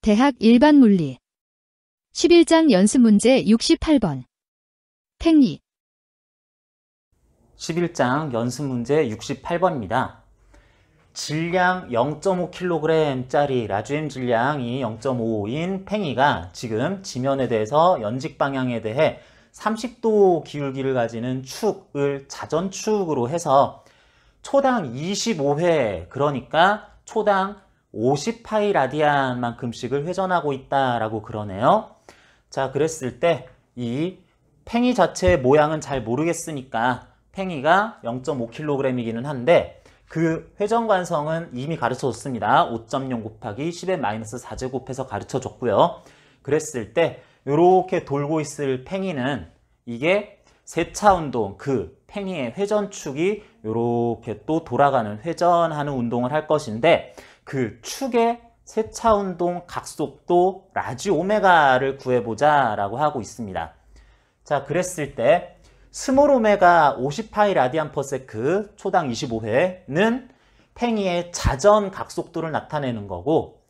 대학 일반물리 11장 연습문제 68번 팽이 11장 연습문제 68번입니다. 질량 0.5kg짜리 라듐 질량이 0.5인 팽이가 지금 지면에 대해서 연직 방향에 대해 30도 기울기를 가지는 축을 자전축으로 해서 초당 25회, 그러니까 초당 50파이 라디안만큼씩을 회전하고 있다라고 그러네요. 자, 그랬을 때 이 팽이 자체의 모양은 잘 모르겠으니까 팽이가 0.5kg이기는 한데 그 회전관성은 이미 가르쳐줬습니다. 5.0 곱하기 10의 마이너스 4제곱해서 가르쳐줬고요. 그랬을 때 이렇게 돌고 있을 팽이는 이게 세차 운동, 그 팽이의 회전축이 이렇게 또 돌아가는 회전하는 운동을 할 것인데 그 축의 세차 운동 각속도 라지 오메가를 구해보자 라고 하고 있습니다. 자, 그랬을 때 스몰 오메가 50파이 라디안 퍼 세크 초당 25회는 팽이의 자전 각속도를 나타내는 거고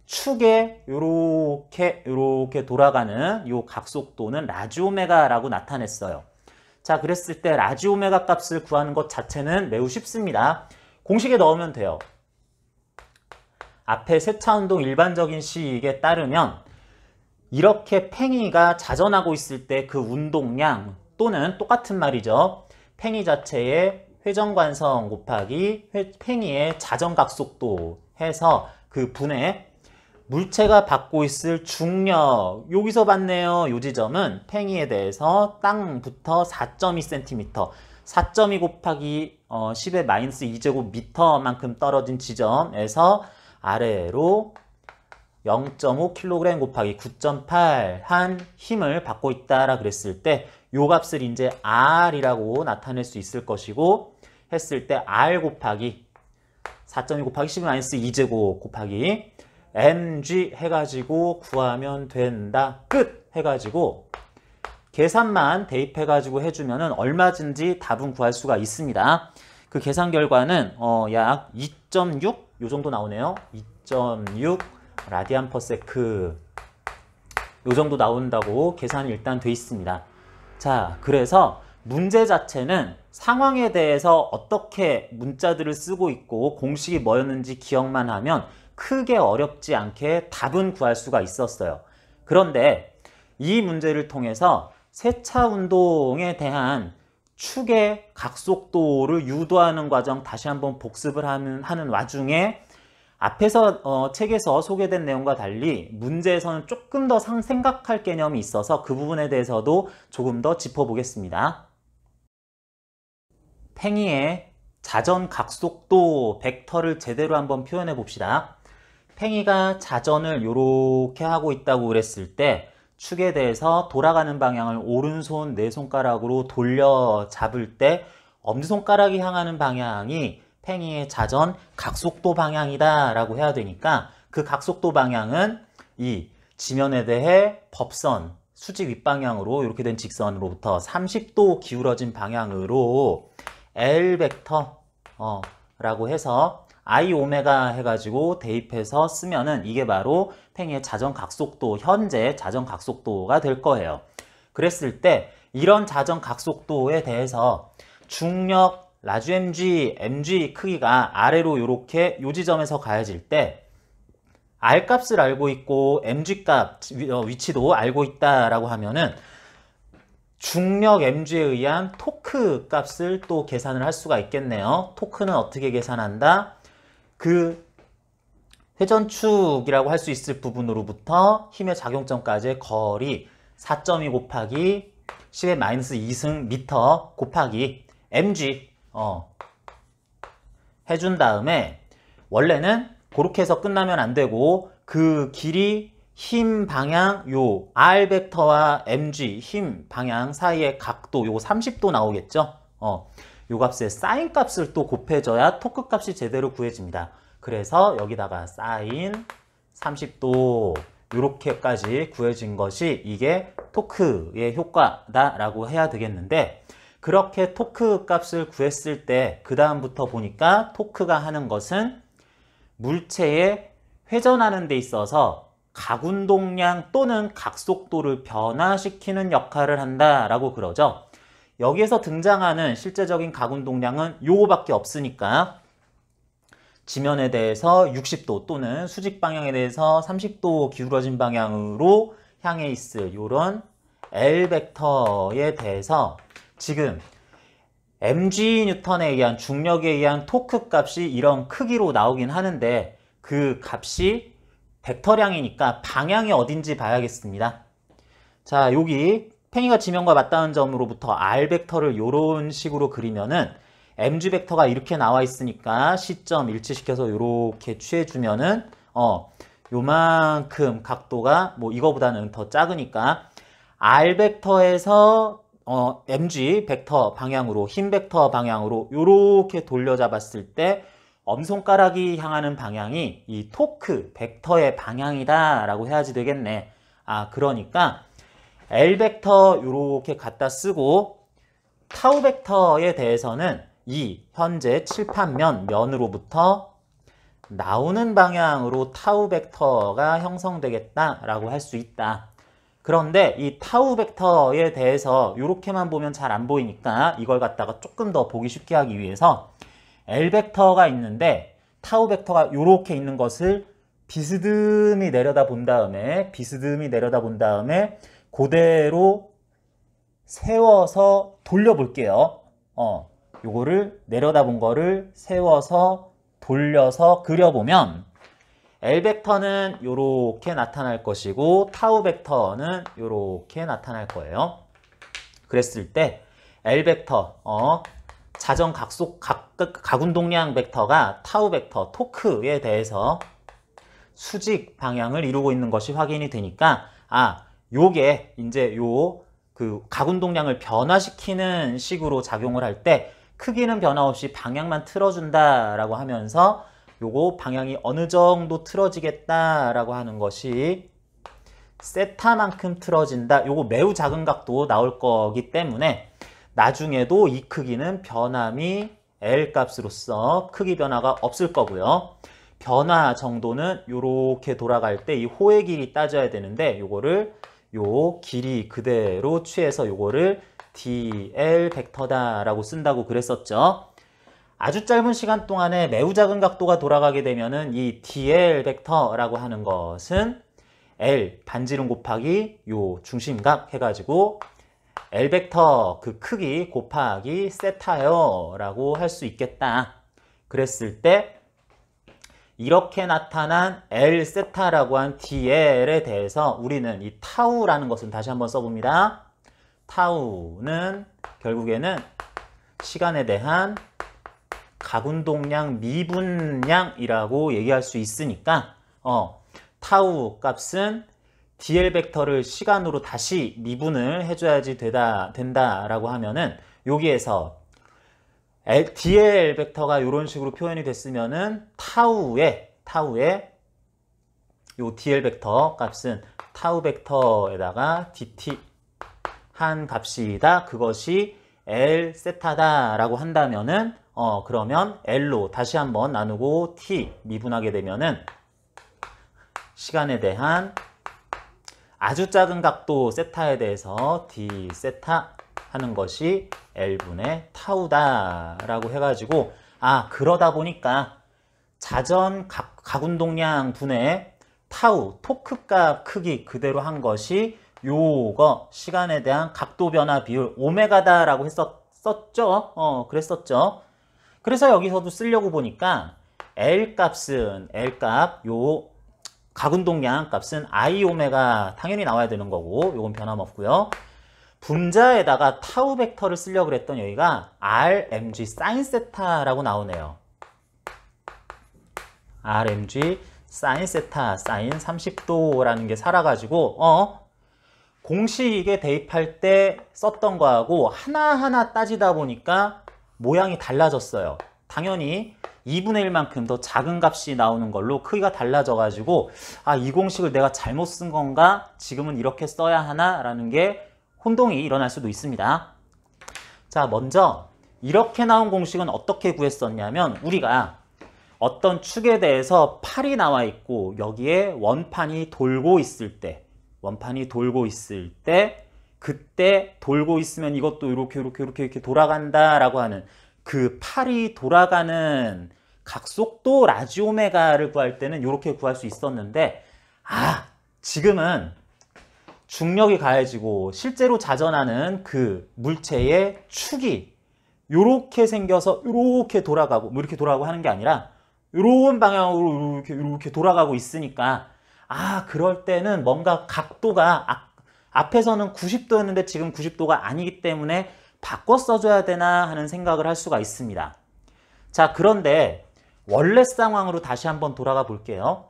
축에 요렇게 돌아가는 요 각속도는 라지 오메가라고 나타냈어요. 자, 그랬을 때 라지 오메가 값을 구하는 것 자체는 매우 쉽습니다. 공식에 넣으면 돼요. 앞에 세차운동 일반적인 식에 따르면 이렇게 팽이가 자전하고 있을 때 그 운동량 또는 똑같은 말이죠. 팽이 자체의 회전관성 곱하기 팽이의 자전각속도 해서 그 분의 물체가 받고 있을 중력, 여기서 봤네요. 요 지점은 팽이에 대해서 땅부터 4.2cm, 4.2 곱하기 10의 마이너스 2제곱 미터만큼 떨어진 지점에서 아래로 0.5kg 곱하기 9.8 한 힘을 받고 있다라 그랬을 때 요 값을 이제 R이라고 나타낼 수 있을 것이고 했을 때 R 곱하기 4.2 곱하기 10-2제곱 곱하기 mg 해가지고 구하면 된다. 끝! 해가지고 계산만 대입해가지고 해주면은 얼마든지 답은 구할 수가 있습니다. 그 계산 결과는 약 2.6? 요 정도 나오네요. 2.6 라디안 퍼 세크 요 정도 나온다고 계산이 일단 돼 있습니다. 자, 그래서 문제 자체는 상황에 대해서 어떻게 문자들을 쓰고 있고 공식이 뭐였는지 기억만 하면 크게 어렵지 않게 답은 구할 수가 있었어요. 그런데 이 문제를 통해서 세차 운동에 대한 축의 각속도를 유도하는 과정 다시 한번 복습을 하는 와중에 앞에서 책에서 소개된 내용과 달리 문제에서는 조금 더 생각할 개념이 있어서 그 부분에 대해서도 조금 더 짚어보겠습니다. 팽이의 자전 각속도 벡터를 제대로 한번 표현해 봅시다. 팽이가 자전을 이렇게 하고 있다고 그랬을 때 축에 대해서 돌아가는 방향을 오른손 네 손가락으로 돌려 잡을 때 엄지손가락이 향하는 방향이 팽이의 자전 각속도 방향이다 라고 해야 되니까 그 각속도 방향은 이 지면에 대해 법선 수직 윗방향으로 이렇게 된 직선으로부터 30도 기울어진 방향으로 L 벡터 라고 해서 I 오메가 해가지고 대입해서 쓰면은 이게 바로 팽이의 자전 각속도, 현재 자전 각속도가 될 거예요. 그랬을 때 이런 자전 각속도에 대해서 중력 라지 mg 크기가 아래로 이렇게 요 지점에서 가해질 때 R 값을 알고 있고 mg 값 위치도 알고 있다라고 하면은 중력 mg에 의한 토크 값을 또 계산을 할 수가 있겠네요. 토크는 어떻게 계산한다? 그 회전축이라고 할 수 있을 부분으로부터 힘의 작용점까지의 거리 4.2 곱하기 10의 마이너스 2승 미터 곱하기 mg 해준 다음에 원래는 그렇게 해서 끝나면 안 되고 그 길이 힘 방향 요 R 벡터와 mg 힘 방향 사이의 각도 요 30도 나오겠죠. 요 값에 사인 값을 또 곱해줘야 토크 값이 제대로 구해집니다. 그래서 여기다가 사인 30도 요렇게까지 구해진 것이 이게 토크의 효과다라고 해야 되겠는데 그렇게 토크 값을 구했을 때 그 다음부터 보니까 토크가 하는 것은 물체에 회전하는 데 있어서 각운동량 또는 각속도를 변화시키는 역할을 한다라고 그러죠. 여기에서 등장하는 실제적인 각운동량은 요거밖에 없으니까 지면에 대해서 60도 또는 수직 방향에 대해서 30도 기울어진 방향으로 향해 있을 이런 L 벡터에 대해서 지금 mg 뉴턴에 의한 중력에 의한 토크 값이 이런 크기로 나오긴 하는데 그 값이 벡터량이니까 방향이 어딘지 봐야겠습니다. 자, 여기 팽이가 지면과 맞닿은 점으로부터 R 벡터를 이런 식으로 그리면은 mg 벡터가 이렇게 나와 있으니까 시점 일치시켜서 이렇게 취해주면은 요만큼 각도가 뭐 이거보다는 더 작으니까 R 벡터에서 mg 벡터 방향으로 흰 벡터 방향으로 이렇게 돌려잡았을 때 엄손가락이 향하는 방향이 이 토크 벡터의 방향이다 라고 해야지 되겠네. 그러니까 L 벡터 이렇게 갖다 쓰고 타우 벡터에 대해서는 이 현재 칠판면 면으로부터 나오는 방향으로 타우 벡터가 형성되겠다라고 할 수 있다. 그런데 이 타우 벡터에 대해서 이렇게만 보면 잘 안 보이니까 이걸 갖다가 조금 더 보기 쉽게 하기 위해서 L 벡터가 있는데 타우 벡터가 이렇게 있는 것을 비스듬히 내려다 본 다음에 그대로 세워서 돌려볼게요. 요거를 내려다 본 거를 세워서 돌려서 그려보면 L 벡터는 이렇게 나타날 것이고 타우 벡터는 이렇게 나타날 거예요. 그랬을 때 L 벡터 자전 각운동량 벡터가 타우 벡터 토크에 대해서 수직 방향을 이루고 있는 것이 확인이 되니까 요게 이제 그 각운동량을 변화시키는 식으로 작용을 할 때 크기는 변화 없이 방향만 틀어준다라고 하면서 요거 방향이 어느 정도 틀어지겠다라고 하는 것이 세타만큼 틀어진다. 요거 매우 작은 각도 나올 거기 때문에 나중에도 이 크기는 변함이 L 값으로서 크기 변화가 없을 거고요. 변화 정도는 요렇게 돌아갈 때 이 호의 길이 따져야 되는데 요거를 요 길이 그대로 취해서 요거를 dl 벡터다라고 쓴다고 그랬었죠. 아주 짧은 시간 동안에 매우 작은 각도가 돌아가게 되면은 이 dl 벡터라고 하는 것은 L 반지름 곱하기 요 중심각 해가지고 L 벡터 그 크기 곱하기 세타요 라고 할 수 있겠다. 그랬을 때 이렇게 나타난 L 세타라고 한 dl에 대해서 우리는 이 타우라는 것은 다시 한번 써봅니다. 타우는 결국에는 시간에 대한 각운동량 미분량이라고 얘기할 수 있으니까 타우 값은 dl 벡터를 시간으로 다시 미분을 해줘야지 된다라고 하면은 여기에서 dl 벡터가 이런 식으로 표현이 됐으면은 타우의 요 dl 벡터 값은 타우 벡터에다가 dt 한 값이다. 그것이 L 세타다라고 한다면은 그러면 L로 다시 한번 나누고 t 미분하게 되면은 시간에 대한 아주 작은 각도 세타에 대해서 d 세타 하는 것이 L분의 타우다라고 해가지고 그러다 보니까 자전 각운동량 분의 타우 토크값 크기 그대로 한 것이 요거 시간에 대한 각도 변화 비율 오메가다라고 했었죠. 그랬었죠. 그래서 여기서도 쓰려고 보니까 L 값 요 각운동량 값은 I 오메가 당연히 나와야 되는 거고 요건 변함없고요. 분자에다가 타우 벡터를 쓰려고 그랬던 여기가 RMG 사인 세타라고 나오네요. RMG 사인 세타 사인 30도라는 게 살아가지고 공식에 대입할 때 썼던 거하고 하나하나 따지다 보니까 모양이 달라졌어요. 당연히 2분의 1만큼 더 작은 값이 나오는 걸로 크기가 달라져가지고 이 공식을 내가 잘못 쓴 건가? 지금은 이렇게 써야 하나? 라는 게 혼동이 일어날 수도 있습니다. 자, 먼저 이렇게 나온 공식은 어떻게 구했었냐면 우리가 어떤 축에 대해서 팔이 나와 있고 여기에 원판이 돌고 있을 때, 그때 돌고 있으면 이것도 이렇게 돌아간다라고 하는 그 팔이 돌아가는 각속도 라지오메가를 구할 때는 이렇게 구할 수 있었는데, 지금은 중력이 가해지고 실제로 자전하는 그 물체의 축이 이렇게 생겨서 이렇게 돌아가고, 뭐 이렇게 돌아가고 하는 게 아니라 이런 방향으로 이렇게 돌아가고 있으니까, 그럴 때는 뭔가 각도가 앞에서는 90도였는데 지금 90도가 아니기 때문에 바꿔 써줘야 되나 하는 생각을 할 수가 있습니다. 자, 그런데 원래 상황으로 다시 한번 돌아가 볼게요.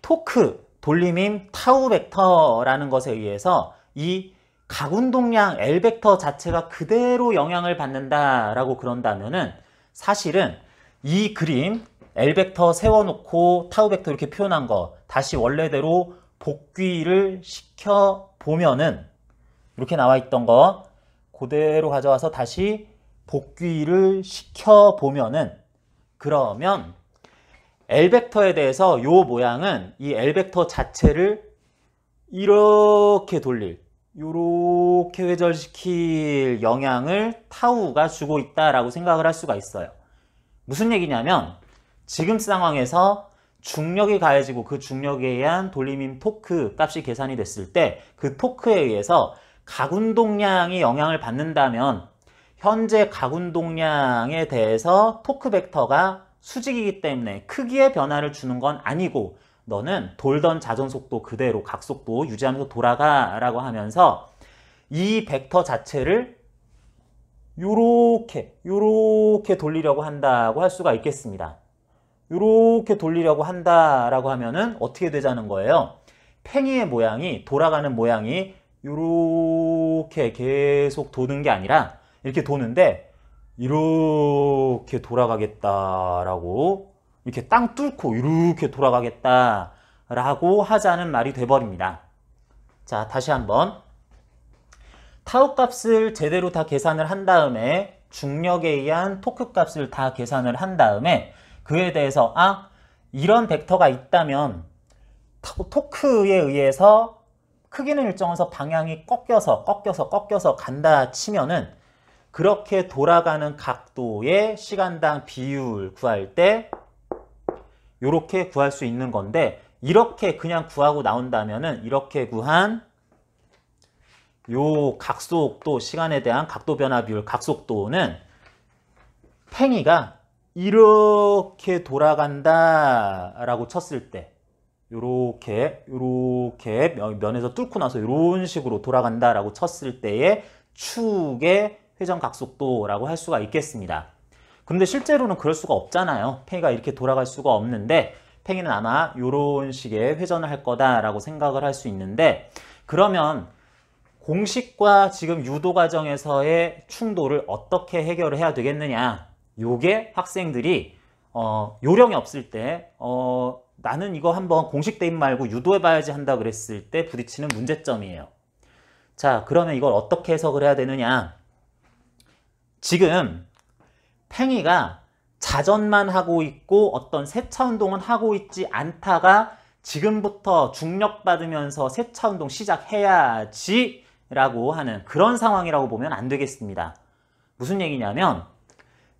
토크, 돌림임 타우 벡터라는 것에 의해서 이 각운동량 L 벡터 자체가 그대로 영향을 받는다라고 그런다면은, 사실은 이 그림 L 벡터 세워놓고 타우 벡터 이렇게 표현한 거 다시 원래대로 복귀를 시켜보면은, 이렇게 나와 있던 거 그대로 가져와서 다시 복귀를 시켜보면은, 그러면 L 벡터에 대해서 요 모양은 이 L 벡터 자체를 이렇게 요렇게 회전시킬 영향을 타우가 주고 있다라고 생각을 할 수가 있어요. 무슨 얘기냐면, 지금 상황에서 중력이 가해지고 그 중력에 의한 돌림임 토크 값이 계산이 됐을 때 그 토크에 의해서 각운동량이 영향을 받는다면, 현재 각운동량에 대해서 토크 벡터가 수직이기 때문에 크기의 변화를 주는 건 아니고, 너는 돌던 자전 속도 그대로 각속도 유지하면서 돌아가 라고 하면서 이 벡터 자체를 요렇게 돌리려고 한다고 할 수가 있겠습니다. 요렇게 돌리려고 한다라고 하면은 어떻게 되자는 거예요? 팽이의 모양이, 돌아가는 모양이 요렇게 계속 도는 게 아니라 이렇게 도는데 이렇게 돌아가겠다라고, 이렇게 땅 뚫고 이렇게 돌아가겠다라고 하자는 말이 돼버립니다. 자, 다시 한번. 타우 값을 제대로 다 계산을 한 다음에, 중력에 의한 토크 값을 다 계산을 한 다음에, 그에 대해서 이런 벡터가 있다면 토크에 의해서 크기는 일정해서 방향이 꺾여서 간다 치면은, 그렇게 돌아가는 각도의 시간당 비율 구할 때 이렇게 구할 수 있는 건데, 이렇게 그냥 구하고 나온다면은 이렇게 구한 요 각속도, 시간에 대한 각도 변화 비율 각속도는 팽이가 이렇게 돌아간다 라고 쳤을 때, 요렇게 면에서 뚫고 나서 이런 식으로 돌아간다 라고 쳤을 때의 축의 회전 각속도라고 할 수가 있겠습니다. 그런데 실제로는 그럴 수가 없잖아요. 팽이가 이렇게 돌아갈 수가 없는데, 팽이는 아마 이런 식의 회전을 할 거다라고 생각을 할 수 있는데, 그러면 공식과 지금 유도 과정에서의 충돌을 어떻게 해결을 해야 되겠느냐? 요게 학생들이 요령이 없을 때 나는 이거 한번 공식 대입 말고 유도해봐야지 한다 그랬을 때 부딪히는 문제점이에요. 자, 그러면 이걸 어떻게 해석을 해야 되느냐? 지금 팽이가 자전만 하고 있고 어떤 세차 운동은 하고 있지 않다가 지금부터 중력 받으면서 세차 운동 시작해야지 라고 하는 그런 상황이라고 보면 안 되겠습니다. 무슨 얘기냐면,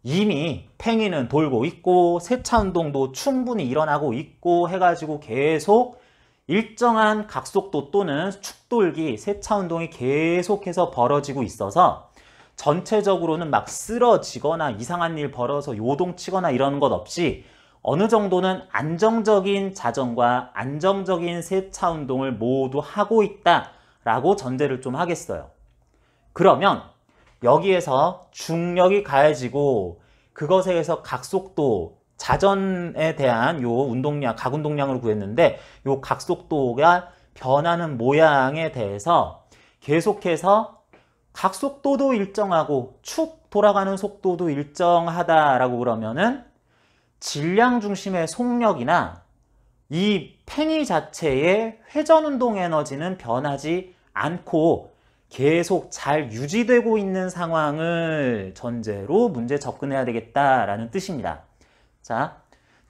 이미 팽이는 돌고 있고 세차 운동도 충분히 일어나고 있고 해가지고 계속 일정한 각속도 또는 축돌기, 세차 운동이 계속해서 벌어지고 있어서 전체적으로는 막 쓰러지거나 이상한 일 벌어서 요동치거나 이런 것 없이 어느 정도는 안정적인 자전과 안정적인 세차 운동을 모두 하고 있다라고 전제를 좀 하겠어요. 그러면 여기에서 중력이 가해지고 그것에 의해서 각속도, 자전에 대한 요 운동량, 각운동량을 구했는데 요 각속도가 변하는 모양에 대해서 계속해서 각속도도 일정하고 축 돌아가는 속도도 일정하다라고 그러면은 질량 중심의 속력이나 이 팽이 자체의 회전운동 에너지는 변하지 않고 계속 잘 유지되고 있는 상황을 전제로 문제 접근해야 되겠다라는 뜻입니다. 자,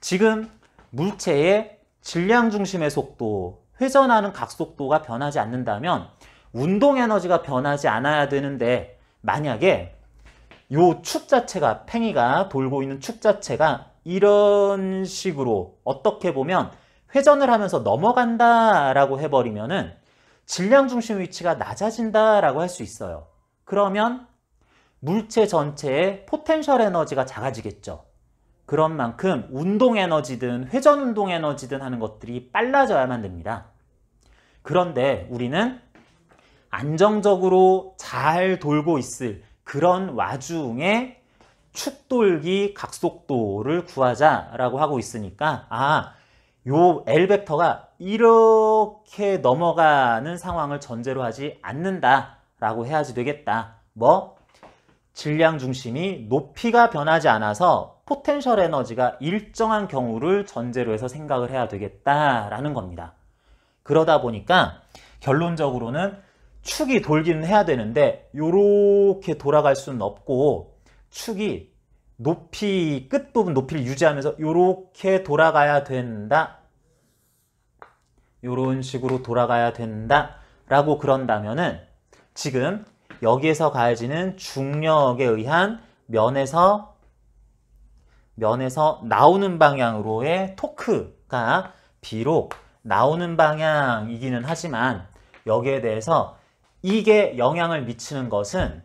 지금 물체의 질량 중심의 속도, 회전하는 각속도가 변하지 않는다면 운동 에너지가 변하지 않아야 되는데, 만약에 요 축 자체가, 팽이가 돌고 있는 축 자체가 이런 식으로 어떻게 보면 회전을 하면서 넘어간다라고 해버리면은 질량 중심 위치가 낮아진다라고 할 수 있어요. 그러면 물체 전체의 포텐셜 에너지가 작아지겠죠. 그런 만큼 운동 에너지든 회전 운동 에너지든 하는 것들이 빨라져야만 됩니다. 그런데 우리는 안정적으로 잘 돌고 있을 그런 와중에 축돌기 각속도를 구하자라고 하고 있으니까, 요 L 벡터가 이렇게 넘어가는 상황을 전제로 하지 않는다라고 해야지 되겠다. 뭐? 질량 중심이 높이가 변하지 않아서 포텐셜 에너지가 일정한 경우를 전제로 해서 생각을 해야 되겠다라는 겁니다. 그러다 보니까 결론적으로는 축이 돌기는 해야 되는데 요렇게 돌아갈 수는 없고, 축이 높이, 끝부분 높이를 유지하면서 요렇게 돌아가야 된다. 요런 식으로 돌아가야 된다 라고 그런다면은 지금 여기에서 가해지는 중력에 의한 면에서 나오는 방향으로의 토크가 비록 나오는 방향이기는 하지만 여기에 대해서 이게 영향을 미치는 것은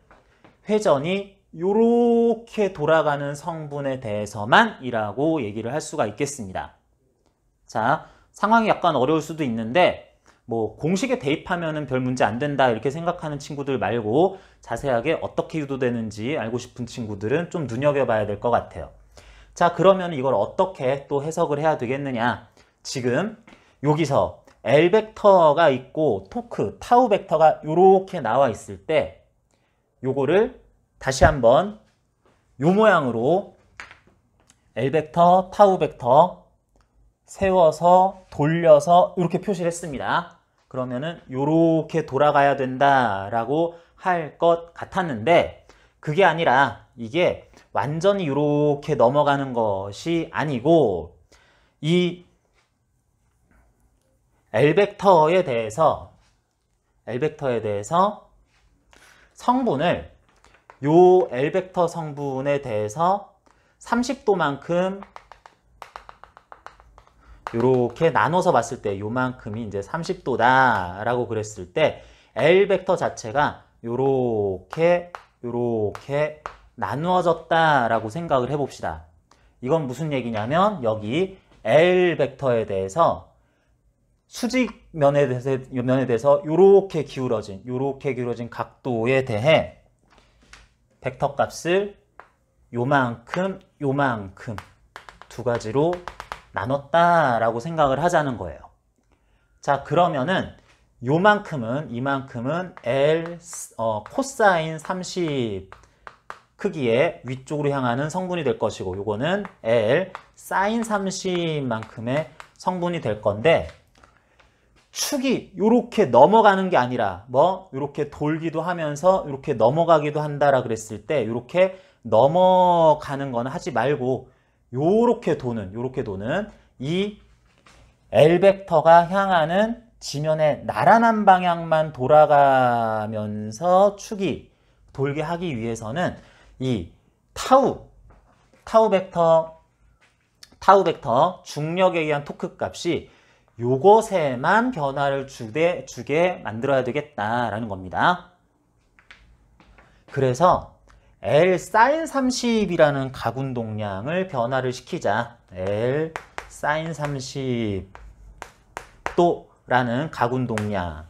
회전이 요렇게 돌아가는 성분에 대해서만이라고 얘기를 할 수가 있겠습니다. 자, 상황이 약간 어려울 수도 있는데 뭐 공식에 대입하면은 별 문제 안 된다 이렇게 생각하는 친구들 말고 자세하게 어떻게 유도되는지 알고 싶은 친구들은 좀 눈여겨봐야 될 것 같아요. 자, 그러면 이걸 어떻게 또 해석을 해야 되겠느냐. 지금 여기서 L 벡터가 있고 토크, 타우 벡터가 요렇게 나와 있을 때 요거를 다시 한번 요 모양으로 L 벡터, 타우 벡터 세워서 돌려서 이렇게 표시를 했습니다. 그러면은 요렇게 돌아가야 된다라고 할 것 같았는데 그게 아니라 이게 완전히 요렇게 넘어가는 것이 아니고 이 L 벡터에 대해서 성분을 요 L 벡터 성분에 대해서 30도만큼 요렇게 나눠서 봤을 때 요만큼이 이제 30도다 라고 그랬을 때 L 벡터 자체가 요렇게 나누어졌다 라고 생각을 해봅시다. 이건 무슨 얘기냐면 여기 L 벡터에 대해서 수직 면에 대해서 요렇게 기울어진 각도에 대해 벡터 값을 요만큼 두 가지로 나눴다라고 생각을 하자는 거예요. 자, 그러면은 이만큼은 L 코사인 30 크기의 위쪽으로 향하는 성분이 될 것이고 요거는 L 사인 30만큼의 성분이 될 건데 축이 요렇게 넘어가는 게 아니라 요렇게 돌기도 하면서 요렇게 넘어가기도 한다라 그랬을 때 요렇게 넘어가는 건 하지 말고 요렇게 도는 이 L 벡터가 향하는 지면의 나란한 방향만 돌아가면서 축이 돌게 하기 위해서는 이 타우 벡터 중력에 의한 토크 값이 요것에만 변화를 주게 만들어야 되겠다라는 겁니다. 그래서 L 사인 30이라는 각운동량을 변화를 시키자. L 사인 30도라는 각운동량을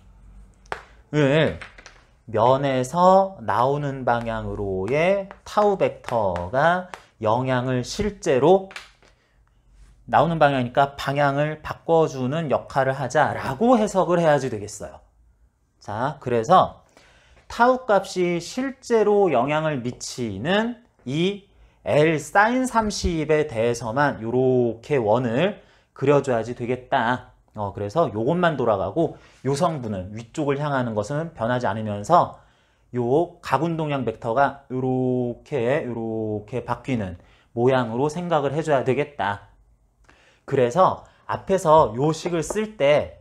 면에서 나오는 방향으로의 타우 벡터가 영향을 실제로 나오는 방향이니까 방향을 바꿔주는 역할을 하자라고 해석을 해야지 되겠어요. 자, 그래서 타우 값이 실제로 영향을 미치는 이 L 사인 30에 대해서만 이렇게 원을 그려줘야지 되겠다. 그래서 요것만 돌아가고 요 성분은 위쪽을 향하는 것은 변하지 않으면서 요 각운동량 벡터가 요렇게 바뀌는 모양으로 생각을 해줘야 되겠다. 그래서 앞에서 요 식을 쓸 때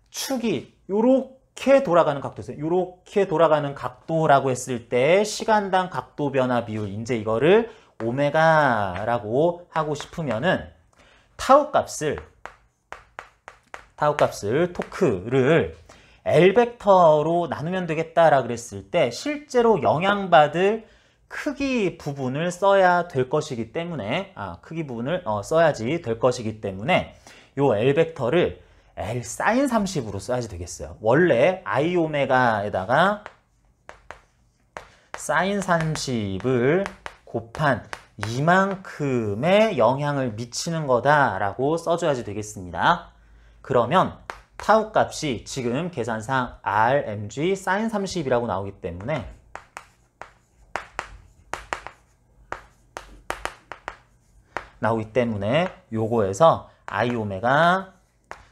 축이 요렇게 돌아가는 각도에서 요렇게 돌아가는 각도라고 했을 때 시간당 각도 변화 비율, 이제 이거를 오메가라고 하고 싶으면은 타우 값을 토크를 L 벡터로 나누면 되겠다라 그랬을 때 실제로 영향받을 크기 부분을 써야 될 것이기 때문에 크기 부분을 써야지 될 것이기 때문에 요 L 벡터를 L 사인 30으로 써야지 되겠어요. 원래 I 오메가에다가 사인 30을 곱한 이만큼의 영향을 미치는 거다라고 써줘야지 되겠습니다. 그러면 타우 값이 지금 계산상 RMG 사인 30이라고 나오기 때문에 요거에서 I 오메가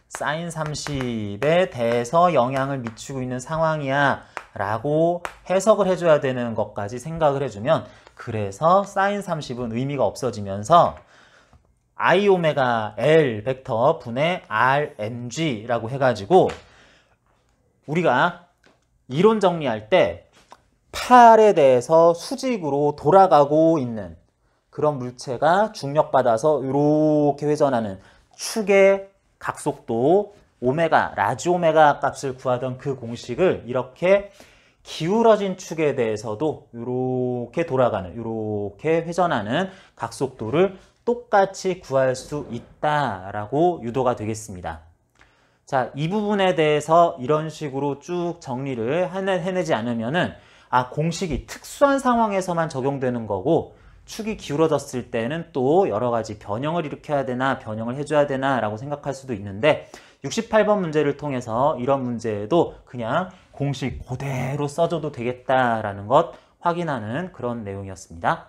사인 30에 대해서 영향을 미치고 있는 상황이야 라고 해석을 해줘야 되는 것까지 생각을 해주면, 그래서 사인 30은 의미가 없어지면서 I 오메가 L 벡터 분의 RMG라고 해가지고 우리가 이론 정리할 때 팔에 대해서 수직으로 돌아가고 있는 그런 물체가 중력받아서 이렇게 회전하는 축의 각속도 오메가, 라지 오메가 값을 구하던 그 공식을 이렇게 기울어진 축에 대해서도 이렇게 돌아가는, 이렇게 회전하는 각속도를 똑같이 구할 수 있다라고 유도가 되겠습니다. 자, 이 부분에 대해서 이런 식으로 쭉 정리를 해내지 않으면은 공식이 특수한 상황에서만 적용되는 거고 축이 기울어졌을 때는 또 여러 가지 변형을 일으켜야 되나 변형을 해줘야 되나 라고 생각할 수도 있는데, 68번 문제를 통해서 이런 문제에도 그냥 공식 그대로 써줘도 되겠다라는 것 확인하는 그런 내용이었습니다.